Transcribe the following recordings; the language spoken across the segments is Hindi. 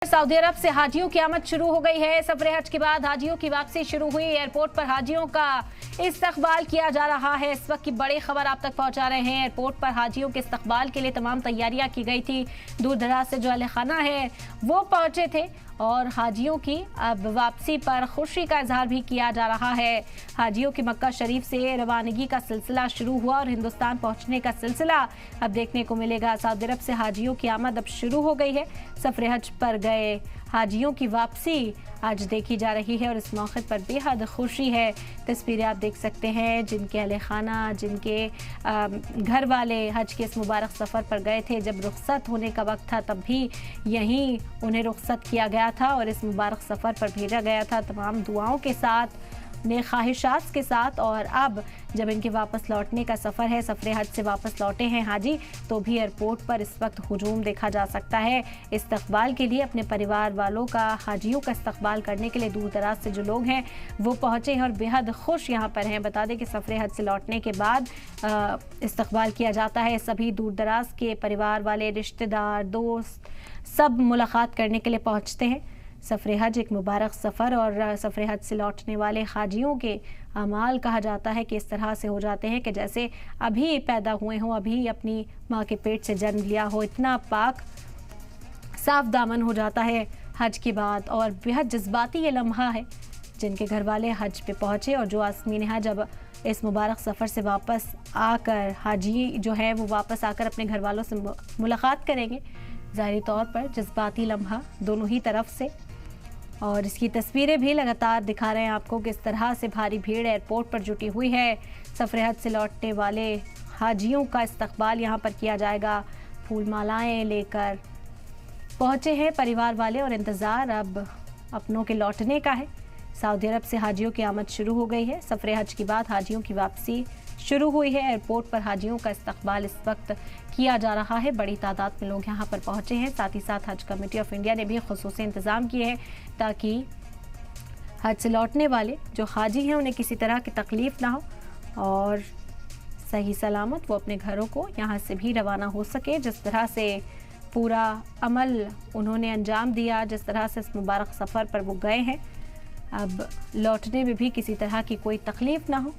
सऊदी अरब से हाजियों की आमद शुरू हो गई है। सफरे हज के बाद हाजियों की वापसी शुरू हुई। एयरपोर्ट पर हाजियों का इस्तकबाल किया जा रहा है। इस वक्त की बड़ी खबर आप तक पहुंचा रहे हैं। एयरपोर्ट पर हाजियों के इस्तकबाल के लिए तमाम तैयारियां की गई थी। दूर दराज से जो अहले खाना है वो पहुंचे थे और हाजियों की अब वापसी पर खुशी का इजहार भी किया जा रहा है। हाजियों की मक्का शरीफ से रवानगी का सिलसिला शुरू हुआ और हिंदुस्तान पहुंचने का सिलसिला अब देखने को मिलेगा। सऊदी अरब से हाजियों की आमद अब शुरू हो गई है। सफरे हज पर गए हाजियों की वापसी आज देखी जा रही है और इस मौके पर बेहद खुशी है। तस्वीरें आप देख सकते हैं जिनके अहले खाना, जिनके घर वाले हज के इस मुबारक सफ़र पर गए थे। जब रुखसत होने का वक्त था तब भी यहीं उन्हें रुखसत किया गया था और इस मुबारक सफ़र पर भेजा गया था तमाम दुआओं के साथ, नेक ख्वाहिशात के साथ। और अब जब इनके वापस लौटने का सफ़र है, सफ़रे हज से वापस लौटे हैं हाजी, तो भी एयरपोर्ट पर इस वक्त हुजूम देखा जा सकता है। इस्तकबाल के लिए अपने परिवार वालों का, हाजियों का इस्तकबाल करने के लिए दूर दराज से जो लोग हैं वो पहुँचे हैं और बेहद खुश यहाँ पर हैं। बता दें कि सफ़रे हज से लौटने के बाद इस्तकबाल किया जाता है। सभी दूर दराज के परिवार वाले, रिश्तेदार, दोस्त सब मुलाकात करने के लिए पहुँचते हैं। सफ़रे हज एक मुबारक सफ़र और सफ़रे हज से लौटने वाले हाजियों के अमाल कहा जाता है कि इस तरह से हो जाते हैं कि जैसे अभी पैदा हुए हों, अभी अपनी माँ के पेट से जन्म लिया हो। इतना पाक साफ दामन हो जाता है हज के बाद और बेहद जज्बाती ये लम्हा है। जिनके घर वाले हज पे पहुँचे और जो आसमीन हज अब इस मुबारक सफ़र से वापस आकर हाजी जो है वो वापस आकर अपने घर वालों से मुलाकात करेंगे। ज़ाहिरी तौर पर जज्बाती लम्हा दोनों ही तरफ से, और इसकी तस्वीरें भी लगातार दिखा रहे हैं आपको किस तरह से भारी भीड़ एयरपोर्ट पर जुटी हुई है। सफ़रे हज से लौटने वाले हाजियों का इस्तकबाल यहाँ पर किया जाएगा। फूल मालाएँ लेकर पहुँचे हैं परिवार वाले और इंतज़ार अब अपनों के लौटने का है। सऊदी अरब से हाजियों की आमद शुरू हो गई है। सफ़रे हज के बाद हाजियों की वापसी शुरू हुई है। एयरपोर्ट पर हाजियों का इस्तकबाल इस वक्त किया जा रहा है। बड़ी तादाद में लोग यहाँ पर पहुँचे हैं। साथ ही साथ हज कमेटी ऑफ इंडिया ने भी खुसूसी इंतज़ाम किए हैं ताकि हज से लौटने वाले जो हाजी हैं उन्हें किसी तरह की तकलीफ़ ना हो और सही सलामत वो अपने घरों को यहाँ से भी रवाना हो सके। जिस तरह से पूरा अमल उन्होंने अंजाम दिया, जिस तरह से इस मुबारक सफ़र पर वो गए हैं, अब लौटने में भी किसी तरह की कोई तकलीफ़ ना हो,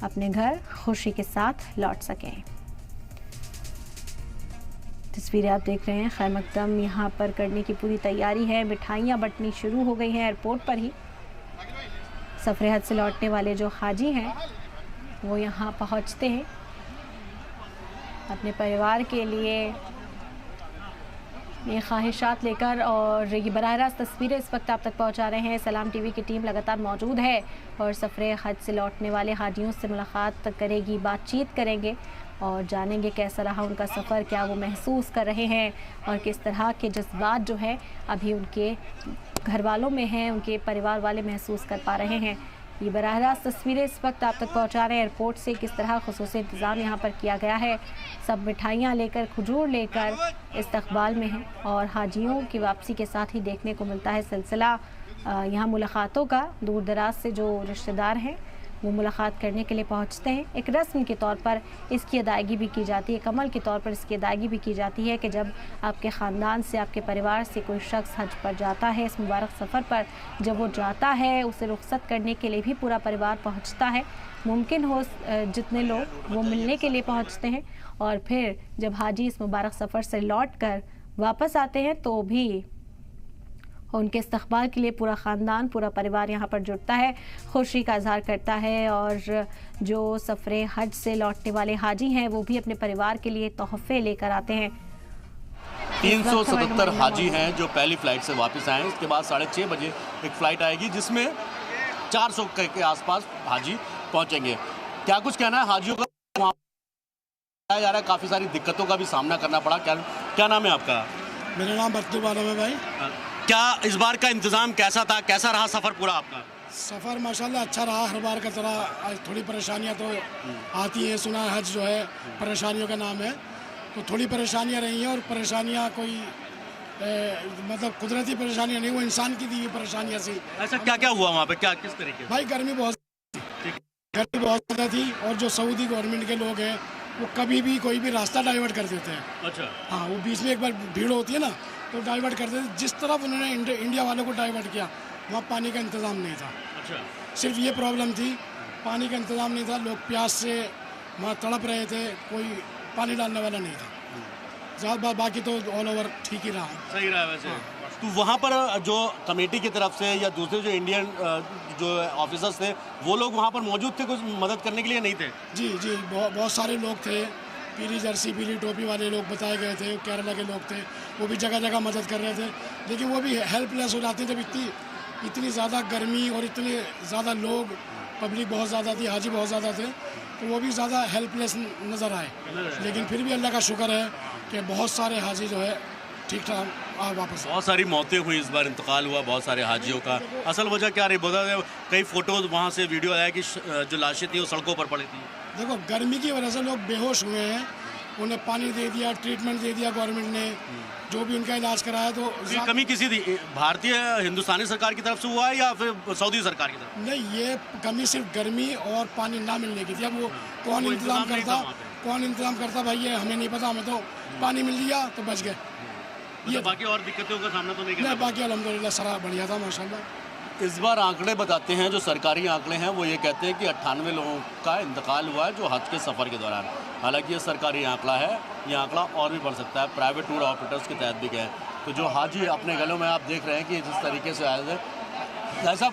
अपने घर खुशी के साथ लौट सकें। तस्वीरें आप देख रहे हैं। खैर मकदम यहाँ पर करने की पूरी तैयारी है। मिठाइयाँ बंटनी शुरू हो गई हैं एयरपोर्ट पर ही। सफ़रे हज से लौटने वाले जो हाजी हैं वो यहाँ पहुँचते हैं अपने परिवार के लिए ये ख्वाहिशात लेकर। और ये बराह रास्त तस्वीरें इस वक्त आप तक पहुंचा रहे हैं। सलाम टीवी की टीम लगातार मौजूद है और सफ़रे हज से लौटने वाले हाजियों से मुलाकात करेगी, बातचीत करेंगे और जानेंगे कैसा रहा उनका सफ़र, क्या वो महसूस कर रहे हैं और किस तरह के जज्बात जो है अभी उनके घर वालों में हैं, उनके परिवार वाले महसूस कर पा रहे हैं। ये बराह रास्त तस्वीरें इस वक्त आप तक पहुंचा रहे हैं एयरपोर्ट से, किस तरह खुसूसी इंतज़ाम यहाँ पर किया गया है। सब मिठाइयाँ लेकर, खजूर लेकर इस्तकबाल में हैं और हाजियों की वापसी के साथ ही देखने को मिलता है सिलसिला यहाँ मुलाकातों का। दूर दराज से जो रिश्तेदार हैं वो मुलाकात करने के लिए पहुंचते हैं। एक रस्म के तौर पर इसकी अदायगी भी की जाती है, एक अमल के तौर पर इसकी अदायगी भी की जाती है कि जब आपके ख़ानदान से, आपके परिवार से कोई शख्स हज पर जाता है, इस मुबारक सफ़र पर जब वो जाता है, उसे रुखसत करने के लिए भी पूरा परिवार पहुंचता है। मुमकिन हो जितने लोग वो मिलने के लिए पहुंचते हैं और फिर जब हाजी इस मुबारक सफ़र से लौट कर वापस आते हैं तो भी उनके इस्तकबाल के लिए पूरा ख़ानदान, पूरा परिवार यहाँ पर जुटता है, खुशी का इजहार करता है। और जो सफ़रे हज से लौटने वाले हाजी हैं वो भी अपने परिवार के लिए तोहफ़े लेकर आते हैं। 377 हाजी हैं जो पहली फ़्लाइट से वापस आए हैं। इसके बाद 6:30 बजे एक फ़्लाइट आएगी जिसमें 400 के आसपास हाजी पहुँचेंगे। क्या कुछ कहना है हाजियों का? वहाँ जा रहा है, काफ़ी सारी दिक्कतों का भी सामना करना पड़ा। क्या नाम है आपका? मेरा नाम बख्तूर आलम है भाई। क्या इस बार का इंतज़ाम कैसा था, कैसा रहा सफ़र पूरा आपका? सफ़र माशाल्लाह अच्छा रहा। हर बार का तरह आज थोड़ी परेशानियां तो आती हैं। सुना है हज जो है परेशानियों का नाम है, तो थोड़ी परेशानियां रही हैं और परेशानियां कोई मतलब कुदरती परेशानियां नहीं, वो इंसान की दी हुई परेशानियां सी। ऐसा क्या क्या हुआ वहाँ पे, क्या किस तरीके से? भाई गर्मी बहुत ज़्यादा थी और जो सऊदी गवर्नमेंट के लोग हैं वो कभी भी कोई भी रास्ता डाइवर्ट कर देते हैं। अच्छा। हाँ, वो बीच में एक बार भीड़ होती है ना तो डाइवर्ट करते थे। जिस तरफ उन्होंने इंडिया वालों को डाइवर्ट किया वहाँ पानी का इंतज़ाम नहीं था। अच्छा, सिर्फ ये प्रॉब्लम थी, पानी का इंतज़ाम नहीं था, लोग प्यास से वहाँ तड़प रहे थे, कोई पानी डालने वाला नहीं था। ज़्यादा बाकी तो ऑल ओवर ठीक ही रहा। सही रहा वैसे। तो वहाँ पर जो कमेटी की तरफ से या दूसरे जो इंडियन जो ऑफिसर्स थे वो लोग वहाँ पर मौजूद थे कुछ मदद करने के लिए? नहीं थे? जी जी, बहुत सारे लोग थे, पीली जर्सी पीली टोपी वाले लोग बताए गए थे, केरला के लोग थे, वो भी जगह जगह मदद कर रहे थे। लेकिन वो भी हेल्पलेस हो जाते जब इतनी ज़्यादा गर्मी और इतने ज़्यादा लोग, पब्लिक बहुत ज़्यादा थी, हाजी बहुत ज़्यादा थे, तो वो भी ज़्यादा हेल्पलेस नज़र आए। लेकिन फिर भी अल्लाह का शुक्र है कि बहुत सारे हाजी जो है ठीक ठाक वापस। बहुत सारी मौतें हुई इस बार, इंतकाल हुआ बहुत सारे हाजियों का। असल वजह क्या रही? बहुत कई फ़ोटोज़ वहाँ से वीडियो आया कि जो लाशें थी वो सड़कों पर पड़ी थी। देखो, गर्मी की वजह से लोग बेहोश हुए हैं, उन्हें पानी दे दिया, ट्रीटमेंट दे दिया गवर्नमेंट ने, जो भी उनका इलाज कराया। तो ये कमी किसी थी भारतीय हिंदुस्तानी सरकार की तरफ से हुआ है या फिर सऊदी सरकार की तरफ? नहीं, ये कमी सिर्फ गर्मी और पानी ना मिलने की थी। अब वो कौन इंतज़ाम करता भाई, ये हमें नहीं पता। हमें तो पानी मिल गया तो बच गए। ये बाकी और दिक्कतों का सामना तो नहीं किया? बाकी अल्हम्दुलिल्लाह सारा बढ़िया था माशाल्लाह। इस बार आंकड़े बताते हैं, जो सरकारी आंकड़े हैं वो ये कहते हैं कि 98 लोगों का इंतकाल हुआ है जो हज के सफ़र के दौरान। हालांकि ये सरकारी आंकड़ा है, ये आंकड़ा और भी बढ़ सकता है, प्राइवेट टूर ऑपरेटर्स के तहत भी गए। तो जो हाजी अपने गलों में आप देख रहे हैं कि जिस तरीके से आए थे। ऐसा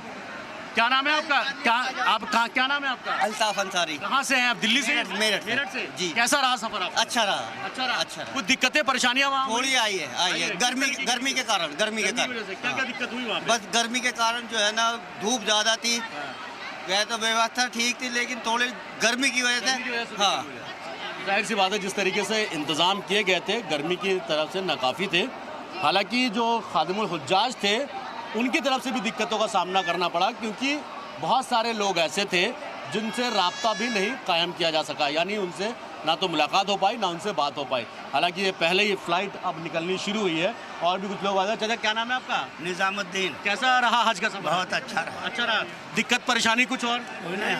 क्या नाम है आपका? क्या नाम है आपका? अल्ताफ अंसारी। कहाँ से हैं आप? दिल्ली से? मेरठ से जी। कैसा रहा सफर आपका? अच्छा रहा। कुछ दिक्कतें परेशानियाँ वहाँ थोड़ी आई है गर्मी के कारण। क्या क्या दिक्कत हुई वहाँ पे? बस गर्मी के कारण जो है ना, धूप ज़्यादा थी। वह तो व्यवस्था ठीक थी, लेकिन थोड़ी गर्मी की वजह से। हाँ, जाहिर सी बात है, जिस तरीके से इंतज़ाम किए गए थे गर्मी की तरफ से नाकाफ़ी थे। हालांकि जो खादिमुल हुज्जाज थे उनकी तरफ से भी दिक्कतों का सामना करना पड़ा, क्योंकि बहुत सारे लोग ऐसे थे जिनसे राब्ता भी नहीं कायम किया जा सका, यानी उनसे ना तो मुलाकात हो पाई ना उनसे बात हो पाई। हालांकि ये पहले ही फ़्लाइट अब निकलनी शुरू हुई है और भी कुछ लोग आ गए। चाचा, क्या नाम है आपका? निज़ामुद्दीन। कैसा रहा हज का सफर? बहुत अच्छा रहा। अच्छा रहा। दिक्कत परेशानी कुछ और? नहीं,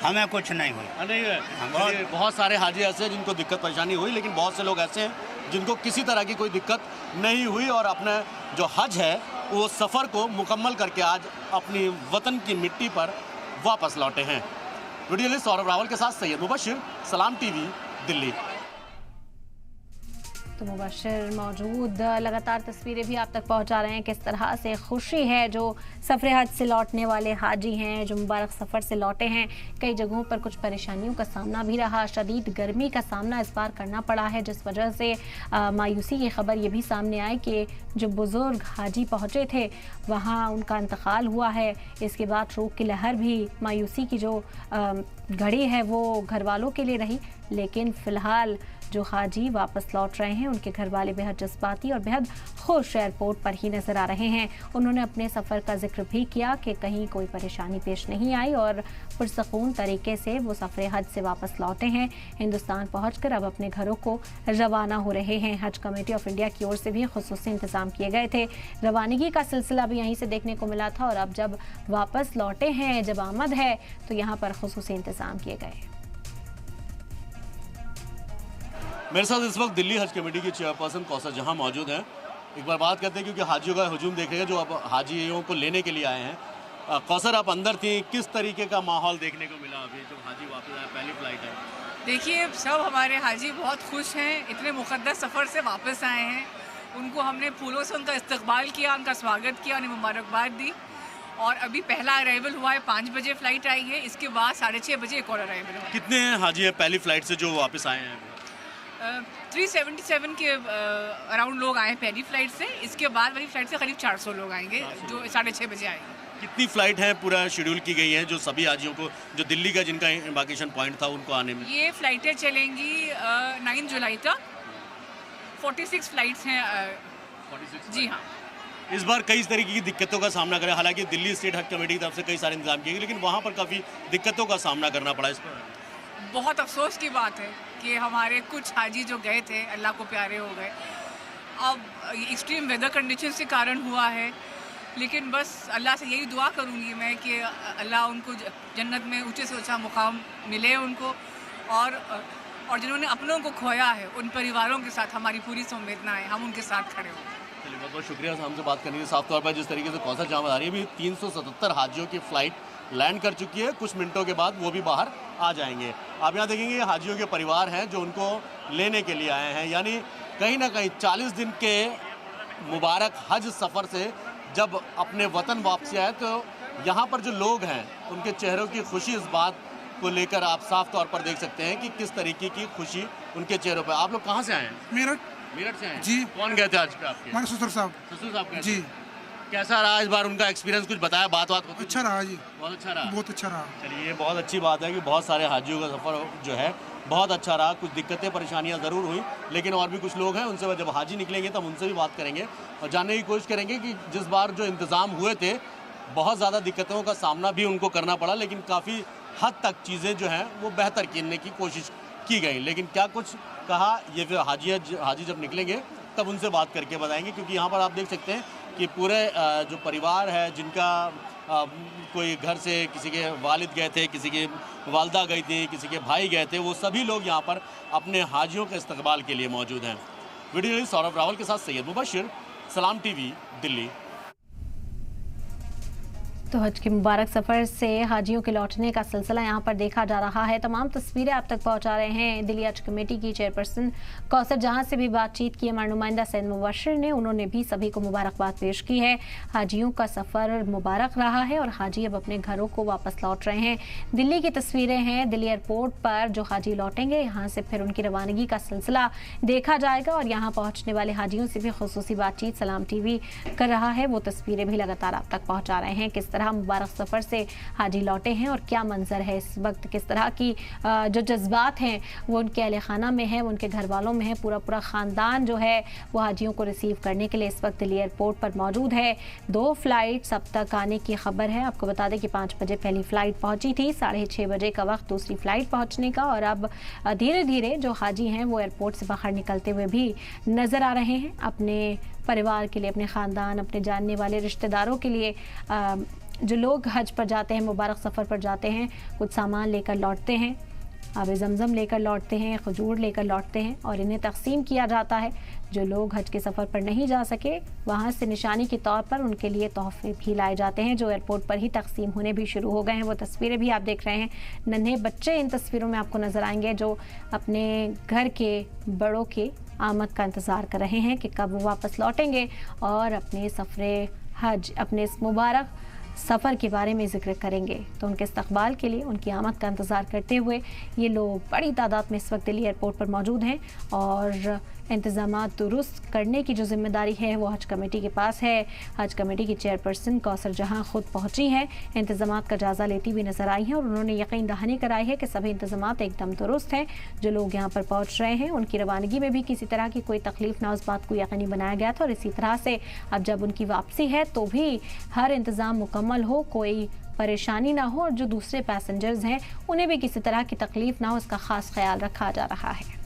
हमें कुछ नहीं हुई। नहीं है। बहुत सारे हाजी ऐसे हैं जिनको दिक्कत परेशानी हुई, लेकिन बहुत से लोग ऐसे हैं जिनको किसी तरह की कोई दिक्कत नहीं हुई और अपना जो हज है वो सफ़र को मुकम्मल करके आज अपनी वतन की मिट्टी पर वापस लौटे हैं। वीडियो जर्नलिस्ट सौरभ रावल के साथ सैयद मुबशिर, सलाम टीवी, दिल्ली। तो मुबशिर मौजूद, लगातार तस्वीरें भी आप तक पहुंचा रहे हैं किस तरह से खुशी है जो सफ़र हज से लौटने वाले हाजी हैं, जो मुबारक सफ़र से लौटे हैं। कई जगहों पर कुछ परेशानियों का सामना भी रहा, शदीद गर्मी का सामना इस बार करना पड़ा है, जिस वजह से मायूसी की खबर ये भी सामने आई कि जो बुज़ुर्ग हाजी पहुँचे थे वहाँ उनका इंतकाल हुआ है। इसके बाद शोक की लहर भी, मायूसी की जो घड़ी है वो घर वालों के लिए रही। लेकिन फ़िलहाल जो हाजी वापस लौट रहे हैं उनके घर वाले बेहद जज्बाती और बेहद खुश एयरपोर्ट पर ही नजर आ रहे हैं। उन्होंने अपने सफ़र का जिक्र भी किया कि कहीं कोई परेशानी पेश नहीं आई और पुरसकून तरीके से वो सफ़र हज से वापस लौटे हैं। हिंदुस्तान पहुंचकर अब अपने घरों को रवाना हो रहे हैं। हज कमेटी ऑफ इंडिया की ओर से भी खुसूसी इंतजाम किए गए थे। रवानगी का सिलसिला भी यहीं से देखने को मिला था और अब जब वापस लौटे हैं, जब आमद है, तो यहाँ पर खुसूसी इंतजाम किए गए। मेरे साथ इस वक्त दिल्ली हज कमेटी की चेयरपर्सन कौसर जहां मौजूद हैं। एक बार बात करते हैं, क्योंकि हाजियों का हुजूम देखेगा जो अब हाजियों को लेने के लिए आए हैं। कौसर, आप अंदर थी, किस तरीके का माहौल देखने को मिला अभी जब हाजी वापस आए? पहली फ़्लाइट है। देखिए, सब हमारे हाजी बहुत खुश हैं, इतने मुक़द्दस सफ़र से वापस आए हैं। उनको हमने फूलों से उनका इस्तकबाल किया, उनका स्वागत किया, उन्हें मुबारकबाद दी। और अभी पहला अराइवल हुआ है, 5 बजे फ़्लाइट आई है, इसके बाद 6:30 बजे एक और अराइवल हुआ। कितने हाजी हैं पहली फ़्लाइट से जो वापस आए हैं? 377 के अराउंड लोग आए पहली फ़्लाइट से। इसके बाद वाली फ़्लाइट से करीब 400 लोग आएंगे जो 6:30 बजे आएंगे। कितनी फ़्लाइट है पूरा शेड्यूल की गई है जो सभी हाजियों को, जो दिल्ली का जिनका इम्बार्केशन पॉइंट था उनको आने में? ये फ़्लाइटें चलेंगी 9 जुलाई तक। 46 फ़्लाइट्स हैं। 46 जी हाँ। इस बार कई तरीके की दिक्कतों का सामना करें। हालांकि दिल्ली स्टेट हज कमेटी की तरफ से कई सारे इंतजाम किए गए, लेकिन वहाँ पर काफ़ी दिक्कतों का सामना करना पड़ा। इस पर बहुत अफसोस की बात है कि हमारे कुछ हाजी जो गए थे अल्लाह को प्यारे हो गए। अब एक्सट्रीम वेदर कंडीशन के कारण हुआ है, लेकिन बस अल्लाह से यही दुआ करूँगी मैं कि अल्लाह उनको जन्नत में ऊंचे से ऊंचा मुकाम मिले उनको, और जिन्होंने अपनों को खोया है उन परिवारों के साथ हमारी पूरी संवेदना है, हम उनके साथ खड़े हों। चलिए, बहुत बहुत शुक्रिया हमसे बात करने के लिए। साफ तौर पर जिस तरीके से कौसर जहाँ बता रही है, अभी 377 हाजियों की फ़्लाइट लैंड कर चुकी है, कुछ मिनटों के बाद वो भी बाहर आ जाएंगे। आप यहाँ देखेंगे ये हाजियों के परिवार हैं जो उनको लेने के लिए आए हैं, यानी कहीं ना कहीं 40 दिन के मुबारक हज सफ़र से जब अपने वतन वापसी आए तो यहाँ पर जो लोग हैं उनके चेहरों की खुशी इस बात को लेकर आप साफ तौर पर देख सकते हैं कि किस तरीके की खुशी उनके चेहरों पर। आप लोग कहाँ से आए हैं? मेरठ से आए हैं जी। कौन गए थे आज पे आपके? हमारे ससुर साहब गए थे। जी। कैसा रहा इस बार उनका एक्सपीरियंस? कुछ बताया, बात होती? अच्छा रहा जी, बहुत अच्छा रहा। बहुत अच्छा रहा। चलिए, ये बहुत अच्छी बात है कि बहुत सारे हाजियों का सफ़र जो है बहुत अच्छा रहा। कुछ दिक्कतें परेशानियां ज़रूर हुई, लेकिन और भी कुछ लोग हैं, उनसे जब हाजी निकलेंगे तब उनसे भी बात करेंगे और जानने की कोशिश करेंगे कि जिस बार जो इंतज़ाम हुए थे बहुत ज़्यादा दिक्कतों का सामना भी उनको करना पड़ा, लेकिन काफ़ी हद तक चीज़ें जो हैं वो बेहतर करने की कोशिश की गई। लेकिन क्या कुछ कहा ये फिर हाजी जब निकलेंगे तब उनसे बात करके बताएंगे, क्योंकि यहाँ पर आप देख सकते हैं कि पूरे जो परिवार है जिनका कोई घर से किसी के वालिद गए थे, किसी की वालदा गई थी, किसी के भाई गए थे, वो सभी लोग यहाँ पर अपने हाजियों के इस्तकबाल के लिए मौजूद हैं। वीडियो जर्नलिस्ट सौरभ रावल के साथ सैयद मुबशिर, सलाम टीवी, दिल्ली। तो हज के मुबारक सफ़र से हाजियों के लौटने का सिलसिला यहाँ पर देखा जा रहा है। तमाम तस्वीरें आप तक पहुँचा रहे हैं दिल्ली हज कमेटी की चेयरपर्सन कौसर जहाँ से भी बातचीत की हमारे नुमाइंदा सैयद मुबशिर ने। उन्होंने भी सभी को मुबारकबाद पेश की है। हाजियों का सफ़र मुबारक रहा है और हाजी अब अपने घरों को वापस लौट रहे हैं। दिल्ली की तस्वीरें हैं दिल्ली एयरपोर्ट पर जो हाजी लौटेंगे, यहाँ से फिर उनकी रवानगी का सिलसिला देखा जाएगा और यहाँ पहुँचने वाले हाजियों से भी खुसूसी बातचीत सलाम टीवी कर रहा है। वो तस्वीरें भी लगातार आप तक पहुँचा रहे हैं किस मुबारक सफ़र से हाजी लौटे हैं और क्या मंजर है इस वक्त, किस तरह की जो जज्बात हैं वो उनके अहले खाना में है, वो उनके घर वालों में है। पूरा ख़ानदान जो है वो हाजियों को रिसीव करने के लिए इस वक्त दिल्ली एयरपोर्ट पर मौजूद है। 2 फ्लाइट्स अब तक आने की खबर है। आपको बता दें कि 5 बजे पहली फ़्लाइट पहुंची थी, 6:30 बजे का वक्त दूसरी फ़्लाइट पहुंचने का और अब धीरे धीरे जो हाजी हैं वो एयरपोर्ट से बाहर निकलते हुए भी नज़र आ रहे हैं। अपने परिवार के लिए, अपने ख़ानदान, अपने जानने वाले रिश्तेदारों के लिए जो लोग हज पर जाते हैं, मुबारक सफ़र पर जाते हैं, कुछ सामान लेकर लौटते हैं, आब ज़मज़म लेकर लौटते हैं, खजूर लेकर लौटते हैं और इन्हें तकसीम किया जाता है। जो लोग हज के सफ़र पर नहीं जा सके वहाँ से निशानी के तौर पर उनके लिए तोहफे भी लाए जाते हैं जो एयरपोर्ट पर ही तकसीम होने भी शुरू हो गए हैं। वो तस्वीरें भी आप देख रहे हैं। नन्हे बच्चे इन तस्वीरों में आपको नज़र आएंगे जो अपने घर के बड़ों के आमद का इंतज़ार कर रहे हैं कि कब वो वापस लौटेंगे और अपने सफ़रे हज, अपने इस मुबारक सफ़र के बारे में ज़िक्र करेंगे। तो उनके इस्तकबाल के लिए, उनकी आमद का इंतज़ार करते हुए ये लोग बड़ी तादाद में इस वक्त दिल्ली एयरपोर्ट पर मौजूद हैं और इंतज़ामात दुरुस्त करने की जो ज़िम्मेदारी है वो हज कमेटी के पास है। हज कमेटी की चेयरपर्सन कौसर जहाँ खुद पहुँची हैं, इंतज़ामात का जायज़ा लेती हुई नज़र आई हैं और उन्होंने यकीन दहानी कराई है कि सभी इंतज़ामात एकदम दुरुस्त हैं। जो लोग यहाँ पर पहुँच रहे हैं उनकी रवानगी में भी किसी तरह की कोई तकलीफ़ ना उस बात को यकीनी बनाया गया था और इसी तरह से अब जब उनकी वापसी है तो भी हर इंतज़ाम मुकम्मल हो, कोई परेशानी ना हो और जो दूसरे पैसेंजर्स हैं उन्हें भी किसी तरह की तकलीफ़ ना हो, इसका ख़ास ख्याल रखा जा रहा है।